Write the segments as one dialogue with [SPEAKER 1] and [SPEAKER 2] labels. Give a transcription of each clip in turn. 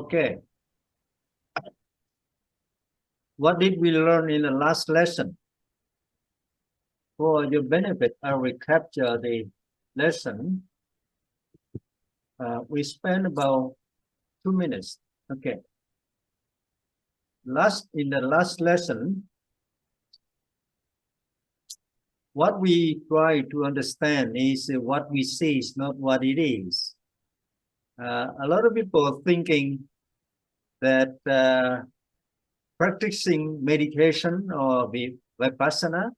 [SPEAKER 1] Okay. What did we learn in the last lesson? For your benefit, I'll recapture the lesson. We spent about 2 minutes. Okay. In the last lesson, what we try to understand is what we see is not what it is. A lot of people are thinking that practicing meditation or vipassana,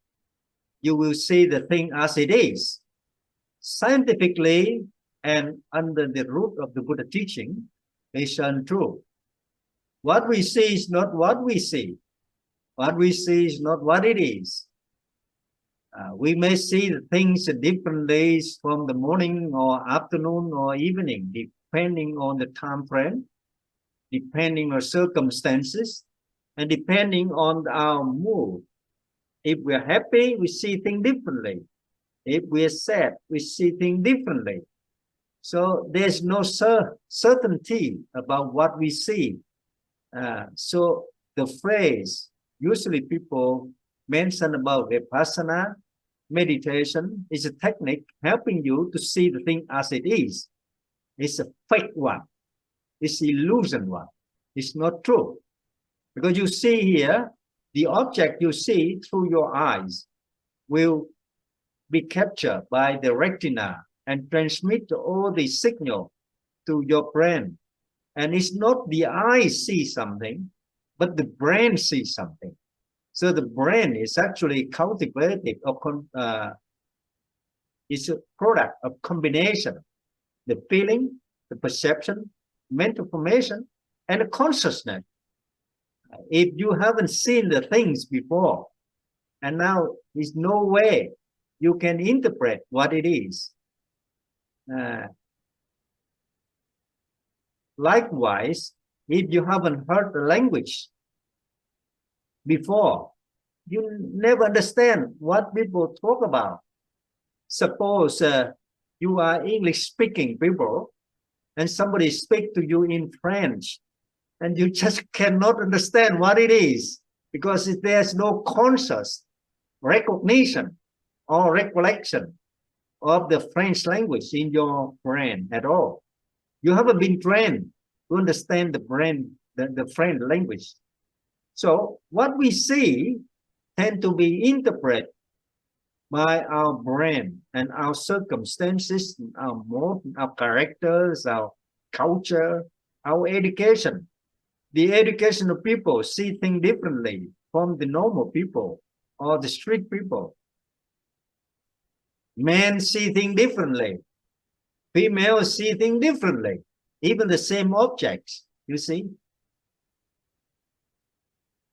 [SPEAKER 1] you will see the thing as it is. Scientifically and under the root of the Buddha teaching, is untrue. What we see is not what we see. What we see is not what it is. We may see the things differently from the morning or afternoon or evening, depending on the time frame, depending on circumstances, and depending on our mood. If we're happy, we see things differently. If we're sad, we see things differently. So there's no certainty about what we see. So the phrase, usually people mention about vipassana, meditation, is a technique helping you to see the thing as it is. It's a fake one. It's illusion one. It's not true. Because you see here, the object you see through your eyes will be captured by the retina and transmit all the signal to your brain. And it's not the eyes see something, but the brain sees something. So the brain is actually cultivated, it's a product of combination, the feeling, the perception, mental formation, and the consciousness. If you haven't seen the things before, and now there's no way you can interpret what it is. Likewise, if you haven't heard the language before, you never understand what people talk about. Suppose you are English-speaking people, and somebody speaks to you in French, and you just cannot understand what it is, because there's no conscious recognition or recollection of the French language in your brain at all. You haven't been trained to understand the French language. So what we see tend to be interpreted by our brain and our circumstances, our mood, our characters, our culture, our education. The educational people see things differently from the normal people or the street people. Men see things differently. Females see things differently. Even the same objects, you see.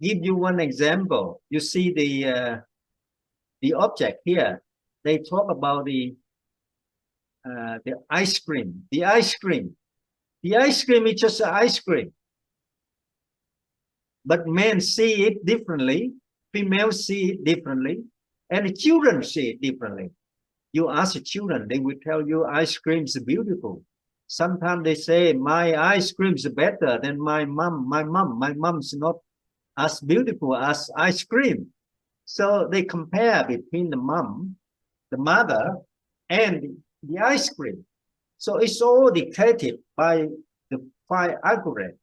[SPEAKER 1] Give you one example. You see the object here. They talk about the ice cream. The ice cream. The ice cream is just an ice cream. But men see it differently. Females see it differently. And the children see it differently. You ask the children, they will tell you ice cream is beautiful. Sometimes they say, my ice cream is better than my mom. My mom's not as beautiful as ice cream. So they compare between the mom, the mother, and the ice cream. So it's all dictated by the 5 algorithms.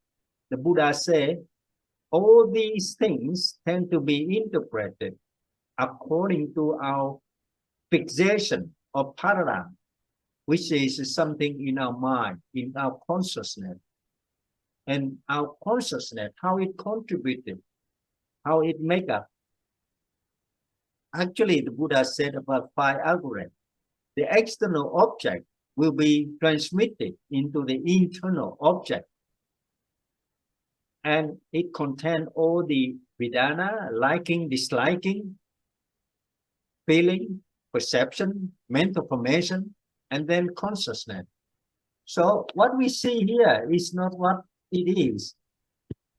[SPEAKER 1] The Buddha said, all these things tend to be interpreted according to our fixation or paradigm, which is something in our mind, in our consciousness. And our consciousness, how it contributed, how it make up. Actually, the Buddha said about 5 algorithms. The external object will be transmitted into the internal object. And it contains all the vedana, liking, disliking, feeling, perception, mental formation, and then consciousness. So what we see here is not what it is.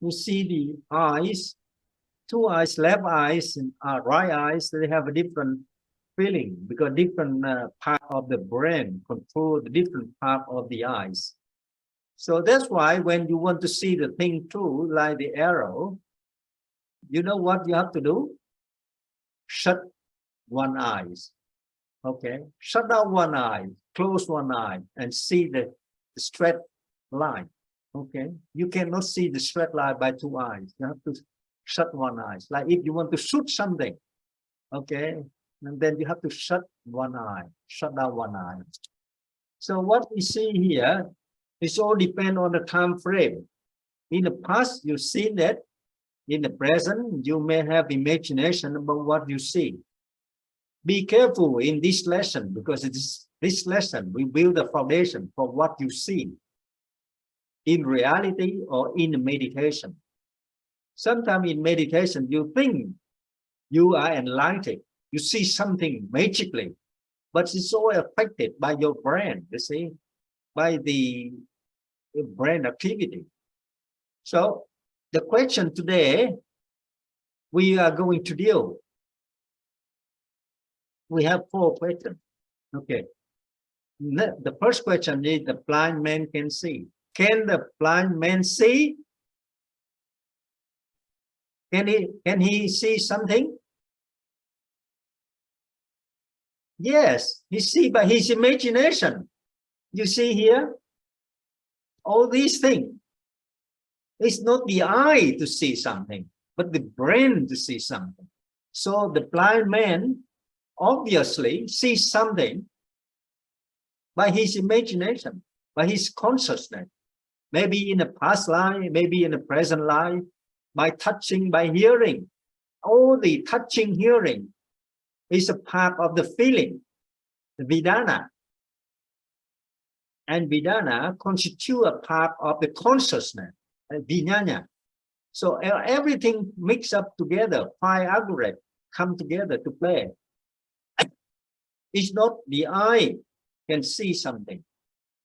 [SPEAKER 1] You see the eyes, 2 eyes, left eyes and right eyes, they have a different feeling because different part of the brain control the different part of the eyes. So that's why when you want to see the thing through, like the arrow, you know what you have to do? Shut one eye. Okay, shut down one eye, close one eye, and see the straight line. Okay, you cannot see the straight line by two eyes. You have to shut one eye. Like if you want to shoot something, okay, and then you have to shut one eye, shut down one eye. So what we see here is all depend on the time frame. In the past, you've seen that. In the present, you may have imagination about what you see. Be careful in this lesson, because this lesson will build a foundation for what you see in reality or in meditation. Sometimes in meditation, you think you are enlightened. You see something magically, but it's all affected by your brain, you see, by the brain activity. So the question today, we are going to deal. We have 4 questions. Okay. The first question is the blind man can see. Can the blind man see? Can he see something? Yes, he see by his imagination. You see here, all these things. It's not the eye to see something, but the brain to see something. So the blind man obviously sees something by his imagination, by his consciousness, maybe in the past life, maybe in the present life, by touching, by hearing. All the touching, hearing is a part of the feeling, the Vedana. And Vedana constitute a part of the consciousness, Vijnana. So everything mixed up together, 5 aggregate come together to play. It's not the eye can see something,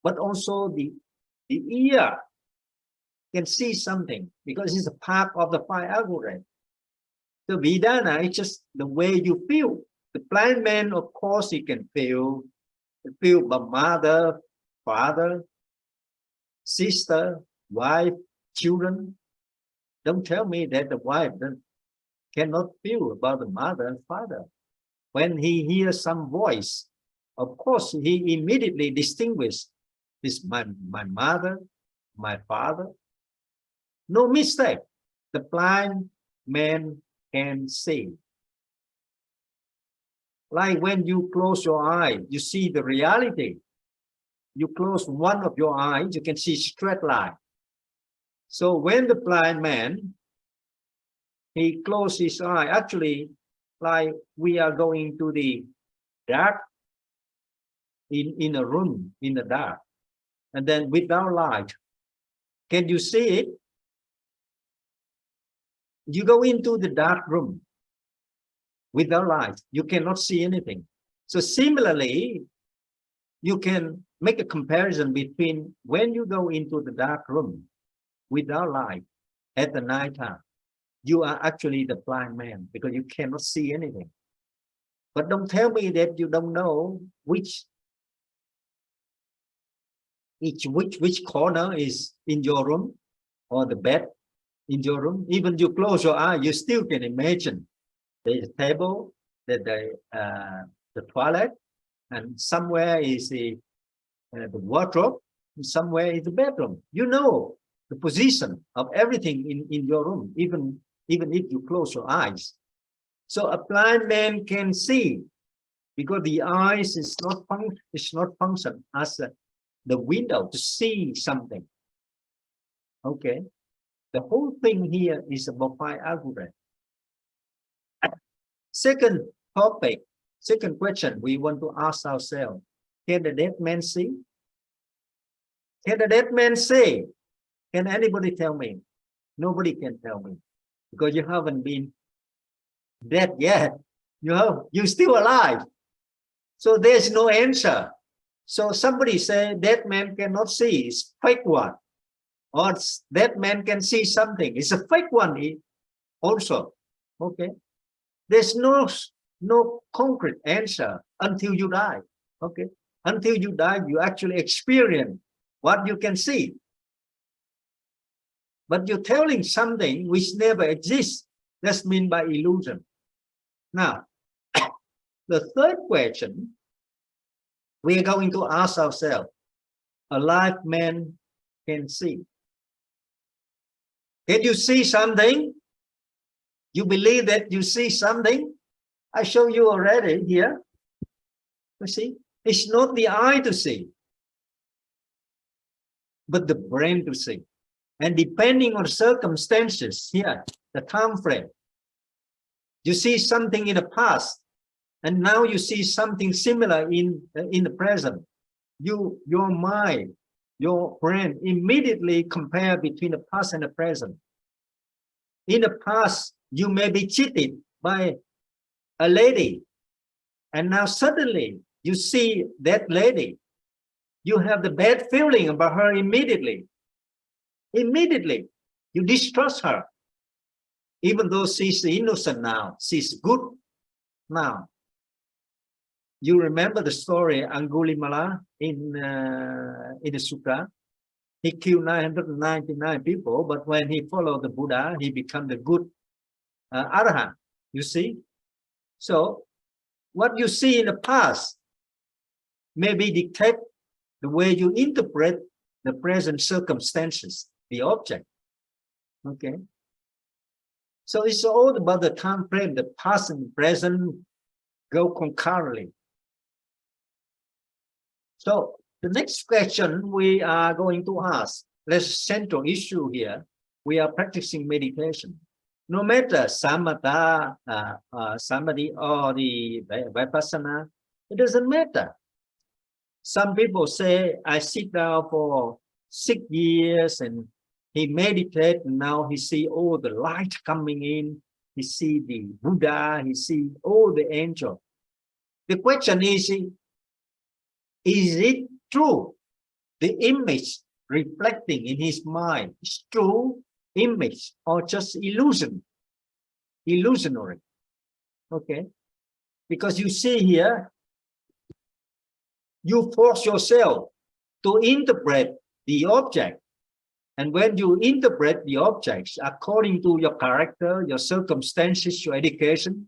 [SPEAKER 1] but also the ear can see something, because it's a part of the 5 aggregate. The Vedana is just the way you feel. The blind man, of course, he can feel by mother, father, sister, wife, children. Don't tell me that the wife cannot feel about the mother and father. When he hears some voice, of course, he immediately distinguishes this my mother, my father. No mistake. The blind man can see. Like when you close your eye, you see the reality. You close one of your eyes, you can see straight line. So when the blind man, he closed his eye, actually, like we are going to the dark, in a room, in the dark, and then without light. Can you see it? You go into the dark room without light, you cannot see anything. So similarly, you can make a comparison between when you go into the dark room without light at the night time, you are actually the blind man, because you cannot see anything. But don't tell me that you don't know which corner is in your room, or the bed in your room. Even you close your eye, you still can imagine the table, the toilet, and somewhere is the wardrobe, and somewhere is the bedroom. You know the position of everything in your room, even if you close your eyes. So a blind man can see, because the eyes is not function as the window to see something. Okay, the whole thing here is about 5 aggregate. Second topic, second question we want to ask ourselves: can the dead man see? Can the dead man see? Can anybody tell me? Nobody can tell me, because you haven't been dead yet. You're still alive. So there's no answer. So somebody say dead man cannot see, it's fake one. Or dead man can see something, it's a fake one also. Okay. There's no concrete answer until you die. Okay. Until you die, you actually experience what you can see. but you're telling something which never exists. That's meant by illusion. Now, the third question we are going to ask ourselves, a live man can see. Can you see something? You believe that you see something? I show you already here. You see, it's not the eye to see, but the brain to see. And depending on circumstances here, the time frame, you see something in the past, and now you see something similar in the present. Your mind, your brain immediately compare between the past and the present. In the past, you may be cheated by a lady, and now suddenly you see that lady. You have the bad feeling about her immediately. Immediately, you distrust her, even though she's innocent now, she's good now. You remember the story Angulimala in the Sutra? He killed 999 people, but when he followed the Buddha, he became the good Arahant. You see? So, what you see in the past maybe dictate the way you interpret the present circumstances, the object. Okay? So it's all about the time frame, the past and present go concurrently. So the next question we are going to ask, let's central issue here. We are practicing meditation. No matter samatha, samadhi, or the vipassana, it doesn't matter. Some people say, I sit down for 6 years and he meditates, and now he see all the light coming in. He see the Buddha, he see all the angels. The question is it true? The image reflecting in his mind is true image or just illusion? Illusionary. Okay? Because you see here, you force yourself to interpret the object. And when you interpret the objects according to your character, your circumstances, your education,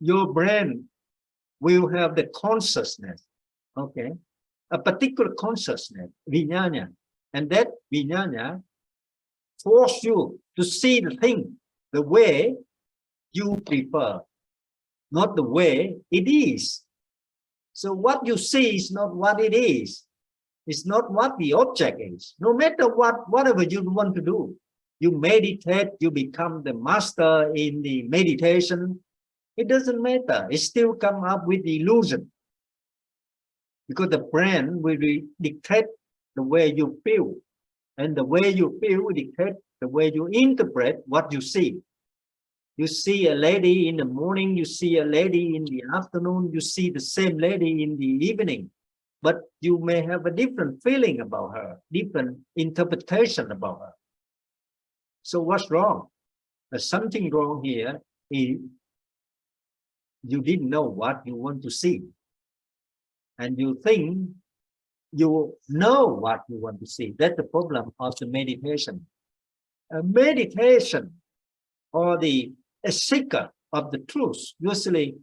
[SPEAKER 1] your brain will have the consciousness, okay? A particular consciousness, vijnana. And that vijnana force you to see the thing the way you prefer, not the way it is. So what you see is not what it is. It's not what the object is. No matter whatever you want to do, you meditate, you become the master in the meditation. It doesn't matter. It still come up with the illusion. Because the brain will dictate the way you feel. And the way you feel will dictate the way you interpret what you see. You see a lady in the morning, you see a lady in the afternoon, you see the same lady in the evening, but you may have a different feeling about her, different interpretation about her. So what's wrong? There's something wrong here. You didn't know what you want to see. And you think you know what you want to see. That's the problem of the meditation. A meditation or a seeker of the truth, usually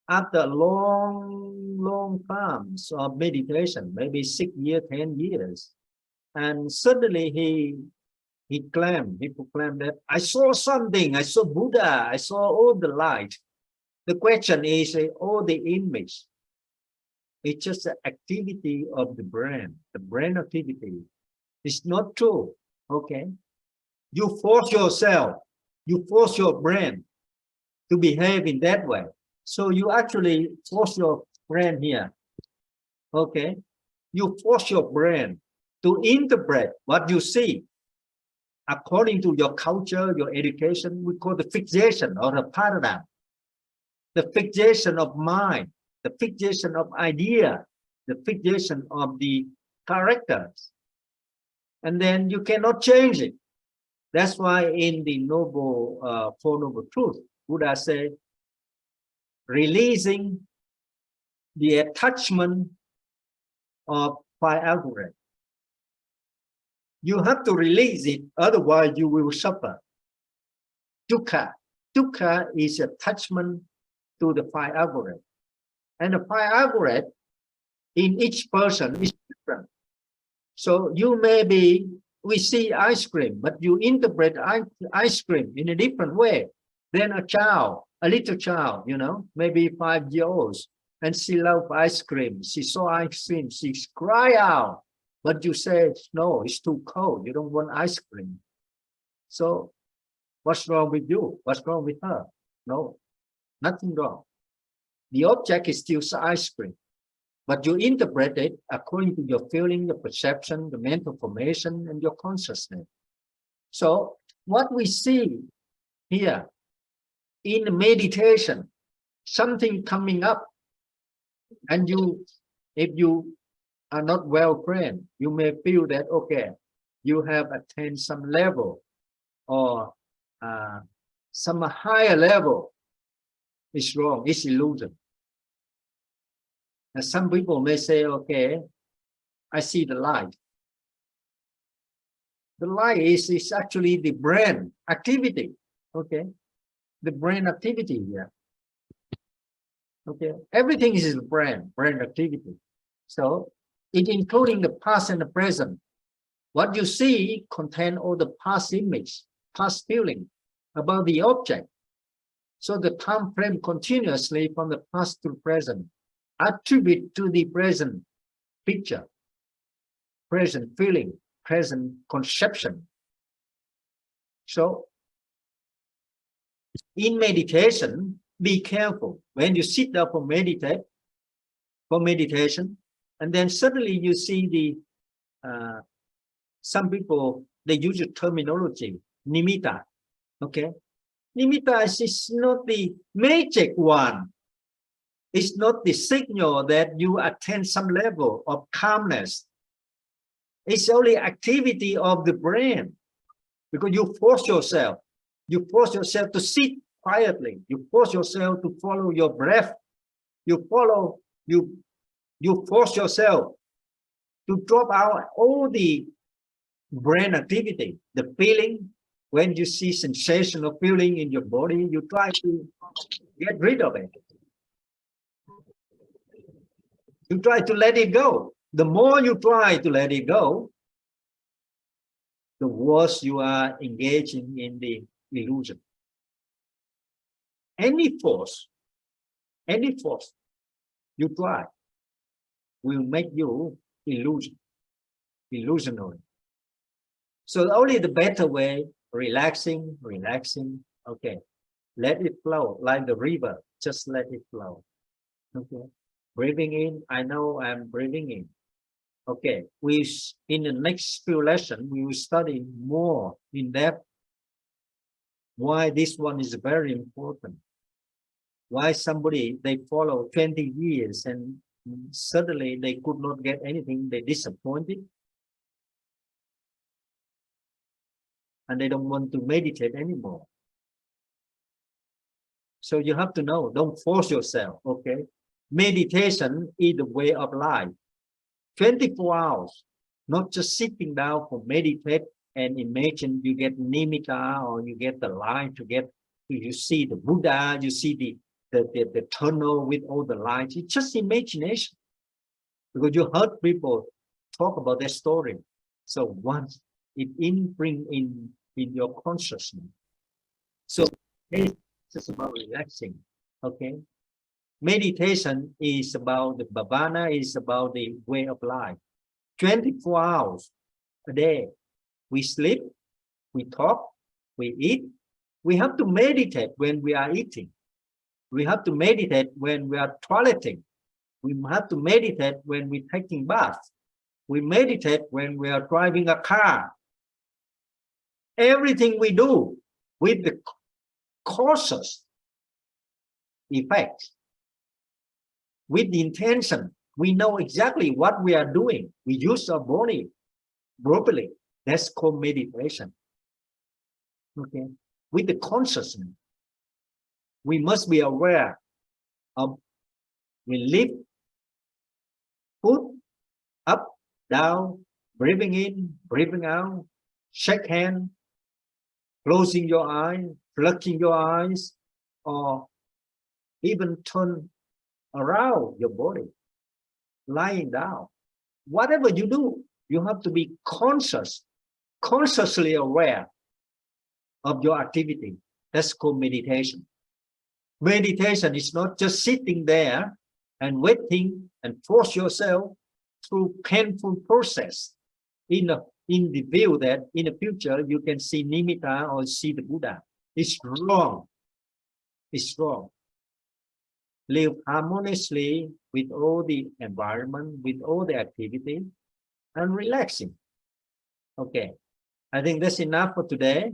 [SPEAKER 1] after long times of meditation, maybe 6 years, 10 years, and suddenly he proclaimed that I saw something, I saw Buddha, I saw all the light. The question is, all the image, it's just the activity of the brain activity. It's not true, okay? You force yourself, you force your brain to behave in that way. So you actually force your brain here, okay? You force your brain to interpret what you see according to your culture, your education. We call the fixation or the paradigm. The fixation of mind, the fixation of idea, the fixation of the characters. And then you cannot change it. That's why in the Four Noble Truths, Buddha said, releasing the attachment of 5 algorithms. You have to release it, otherwise you will suffer. Dukkha. Dukkha is attachment to the five aggregate. And the five aggregate in each person is different. So you may be, we see ice cream, but you interpret ice cream in a different way than a child, a little child, you know, maybe 5 years old, and she loves ice cream. She saw ice cream, she cry out, but you say, no, it's too cold. You don't want ice cream. So what's wrong with you? What's wrong with her? No, nothing wrong. The object is still ice cream, but you interpret it according to your feeling, your perception, the mental formation, and your consciousness. So what we see here in meditation, something coming up, and you, if you are not well trained, you may feel that, okay, you have attained some level or some higher level. It's wrong, it's illusion. And some people may say, okay, I see the light. The light is actually the brain activity, okay? The brain activity here. Okay, everything is brain activity. So it including the past and the present. What you see contain all the past image, past feeling about the object. So the time frame continuously from the past to present, attribute to the present picture, present feeling, present conception. So in meditation, be careful when you sit down for meditation, and then suddenly you see the some people, they use the terminology nimitta. Okay, nimitta is not the magic one. It's not the signal that you attain some level of calmness. It's only activity of the brain, because you force yourself to sit quietly. You force yourself to follow your breath. You force yourself to drop out all the brain activity, the feeling. When you see sensational feeling in your body, you try to get rid of it. You try to let it go. The more you try to let it go, the worse you are engaging in the illusion. Any force you try will make you illusionary. So only the better way, relaxing. Okay, let it flow like the river. Just let it flow. Okay, breathing in. I know I'm breathing in. Okay, in the next few lessons we will study more in depth why this one is very important. Why somebody, they follow 20 years and suddenly they could not get anything, they disappointed, and they don't want to meditate anymore. So you have to know, don't force yourself. Okay, meditation is the way of life. 24 hours, not just sitting down for meditate and imagine you get nimitta or you get the light, you see the Buddha, you see the tunnel with all the lights. It's just imagination, because you heard people talk about their story. So once it bring in your consciousness. So it's just about relaxing. Okay, meditation is about the bhavana, is about the way of life. 24 hours a day, we sleep, we talk, we eat. We have to meditate when we are eating. We have to meditate when we are toileting. We have to meditate when we're taking bath. We meditate when we are driving a car. Everything we do with the causes effect, with the intention, we know exactly what we are doing. We use our body properly. That's called meditation. Okay, with the consciousness, we must be aware of, we lift, foot, up, down, breathing in, breathing out, shake hand, closing your eyes, plucking your eyes, or even turn around your body, lying down. Whatever you do, you have to be conscious, consciously aware of your activity. That's called meditation. Meditation is not just sitting there and waiting and force yourself through painful process in the view that in the future you can see nimitta or see the Buddha. It's wrong. It's wrong. Live harmoniously with all the environment, with all the activity, and relaxing. Okay, I think that's enough for today.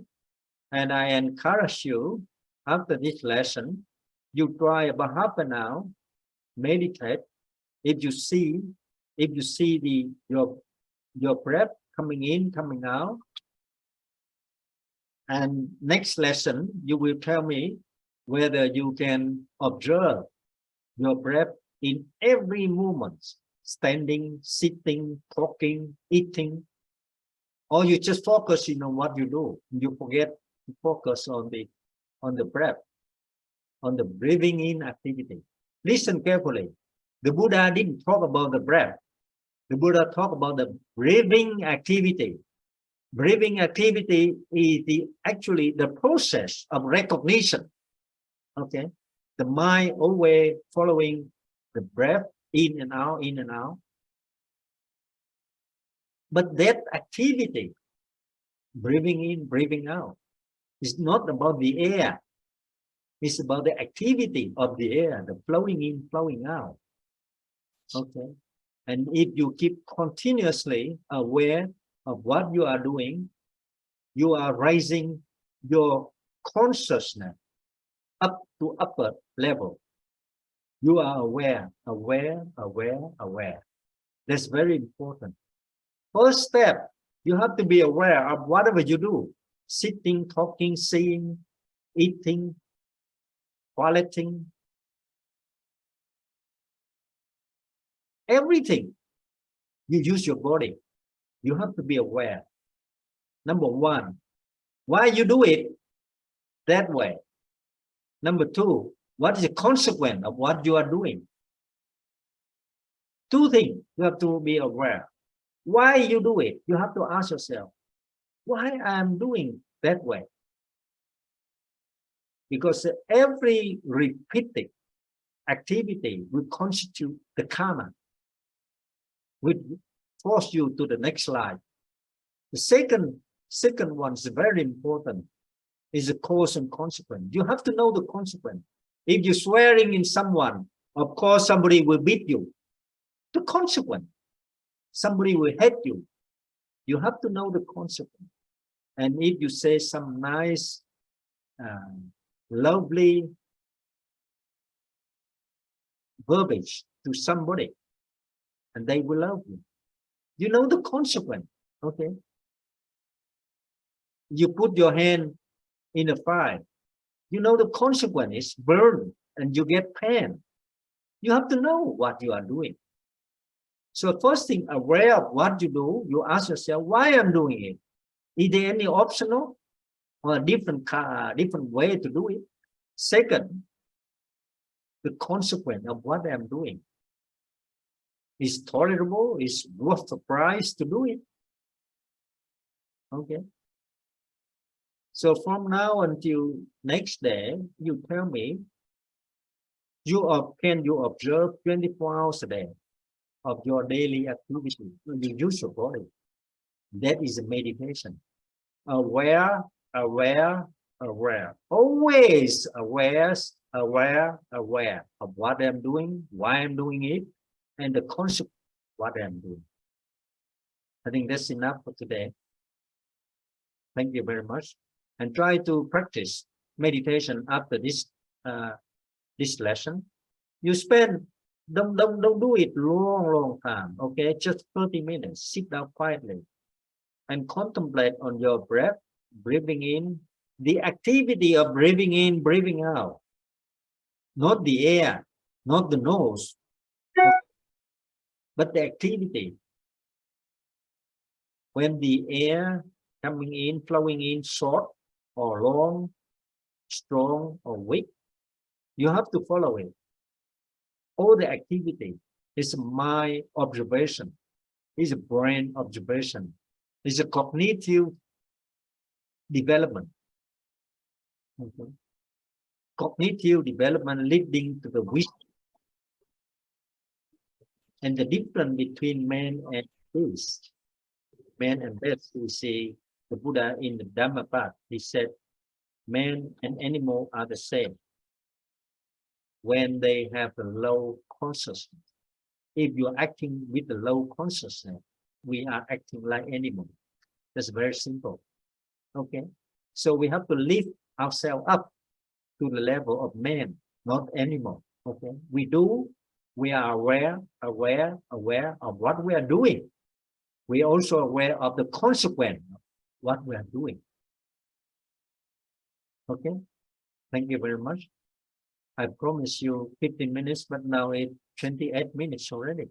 [SPEAKER 1] And I encourage you, after this lesson, you try about half an hour, meditate. If you see your breath coming in, coming out, and next lesson you will tell me whether you can observe your breath in every moment, standing, sitting, talking, eating, or you just focus on what you do. You forget to focus on the breath, on the breathing in activity. Listen carefully. The Buddha didn't talk about the breath. The Buddha talked about the breathing activity. Breathing activity is actually the process of recognition. Okay, the mind always following the breath in and out, in and out. But that activity, breathing in, breathing out, is not about the air. It's about the activity of the air, the flowing in, flowing out. Okay, and if you keep continuously aware of what you are doing, you are raising your consciousness up to upper level. You are aware, aware, aware, aware. That's very important. First step, you have to be aware of whatever you do. Sitting, talking, seeing, eating, toileting. Everything. You use your body. You have to be aware. Number one, why you do it that way? Number two, what is the consequence of what you are doing? Two things you have to be aware. Why you do it? You have to ask yourself, why I'm doing that way? Because every repeated activity will constitute the karma, will force you to the next life. The second one is very important, is the cause and consequence. You have to know the consequence. If you're swearing in someone, of course somebody will beat you. The consequence, somebody will hate you. You have to know the consequence. And if you say some nice, lovely verbiage to somebody, and they will love you, you know the consequence. Okay, you put your hand in a fire, you know the consequence is burn and you get pain. You have to know what you are doing. So first thing, aware of what you do, you ask yourself, why I'm doing it? Is there any optional or a different way to do it? Second, the consequence of what I'm doing is tolerable, is worth the price to do it. Okay. So from now until next day, you tell me, can you observe 24 hours a day of your daily activity? You use your body. That is a meditation. Aware, aware, aware. Always aware, aware, aware of what I'm doing, why I'm doing it, and the consequence of what I'm doing. I think that's enough for today. Thank you very much. And try to practice meditation after this lesson. You spend, don't do it long time. Okay, just 30 minutes. Sit down quietly and contemplate on your breath, breathing in, the activity of breathing in, breathing out, not the air, not the nose, but the activity. when the air coming in, flowing in short or long, strong or weak, you have to follow it. All the activity is my observation, is a brain observation, is a cognitive development. Okay. Cognitive development leading to the wisdom. And the difference between man and beast, man and beast, we see the Buddha in the Dhamma path, he said, man and animal are the same when they have a low consciousness. If you're acting with the low consciousness, we are acting like animals. That's very simple. Okay. So we have to lift ourselves up to the level of man, not animal. Okay. We are aware of what we are doing. We are also aware of the consequence of what we are doing. Okay. Thank you very much. I promised you 15 minutes, but now it's 28 minutes already.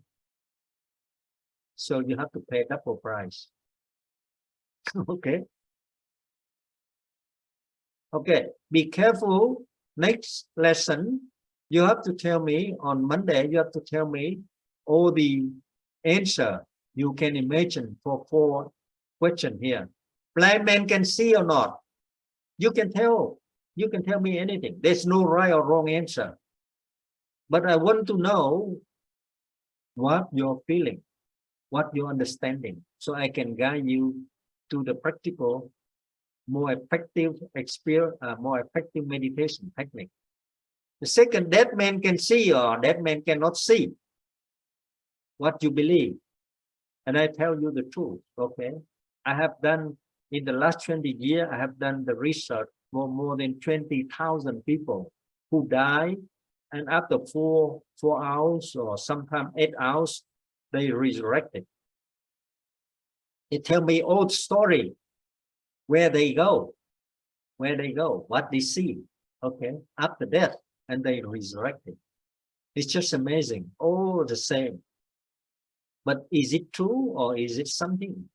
[SPEAKER 1] So you have to pay double price. Okay. Okay. Be careful. Next lesson, you have to tell me on Monday, you have to tell me all the answer you can imagine for 4 questions here. Blind man can see or not? You can tell me anything. There's no right or wrong answer. But I want to know what you're feeling, what you're understanding, so I can guide you to the practical, more effective experience, more effective meditation technique. The second, dead man can see or dead man cannot see. What you believe. And I tell you the truth, okay? I have done, in the last 20 years, I have done the research for more than 20,000 people who die, and after 4 hours or sometimes 8 hours, they resurrected. They tell me old story, where they go, what they see, okay, after death, and they resurrected. It's just amazing, all the same. But is it true or is it something?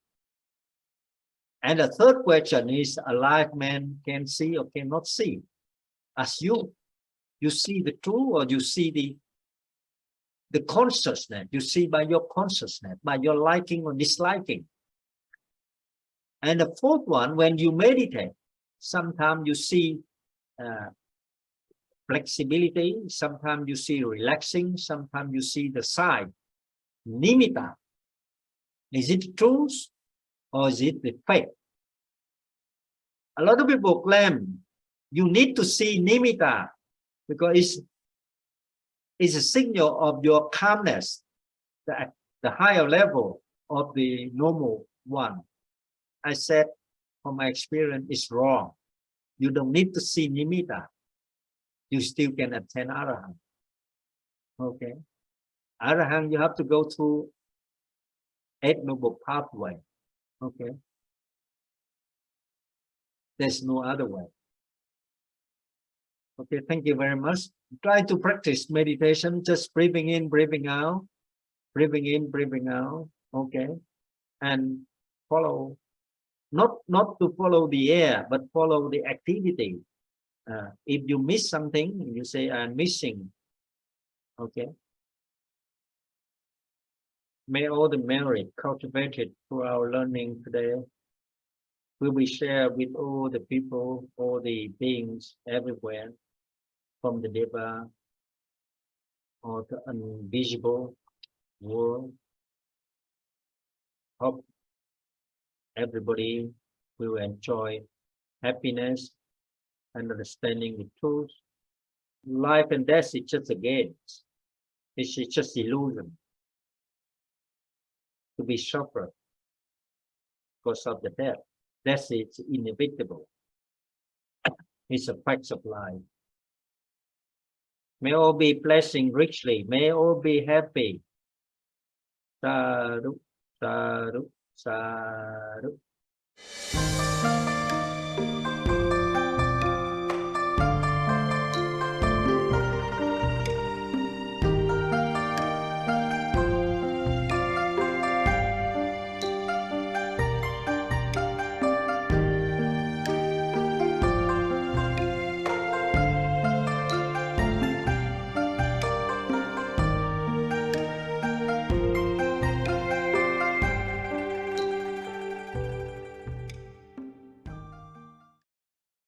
[SPEAKER 1] And the third question is, a live man can see or cannot see? As you see the truth, or you see the consciousness, you see by your consciousness, by your liking or disliking. And the fourth one, when you meditate, sometimes you see flexibility, sometimes you see relaxing, sometimes you see the side, nimitta. Is it truth or is it the fake? A lot of people claim you need to see nimitta because it's a signal of your calmness, the higher level of the normal one. I said, from my experience, it's wrong. You don't need to see nimitta. You still can attain arahant. Okay. Arahant, you have to go through 8 noble pathway. Okay. There's no other way. Okay, thank you very much. Try to practice meditation, just breathing in, breathing out, breathing in, breathing out. Okay. And follow, not to follow the air, but follow the activity. If you miss something, you say, I'm missing. Okay. May all the merit cultivated through our learning today will be shared with all the people, all the beings everywhere, from the Deva or the invisible world. Hope everybody will enjoy happiness and understanding the truth. Life and death is just a game. It's just illusion. To be suffered because of the death. Death is inevitable. It's a fact of life. May all be blessing richly. May all be happy. Sadhu, sadhu, sadhu.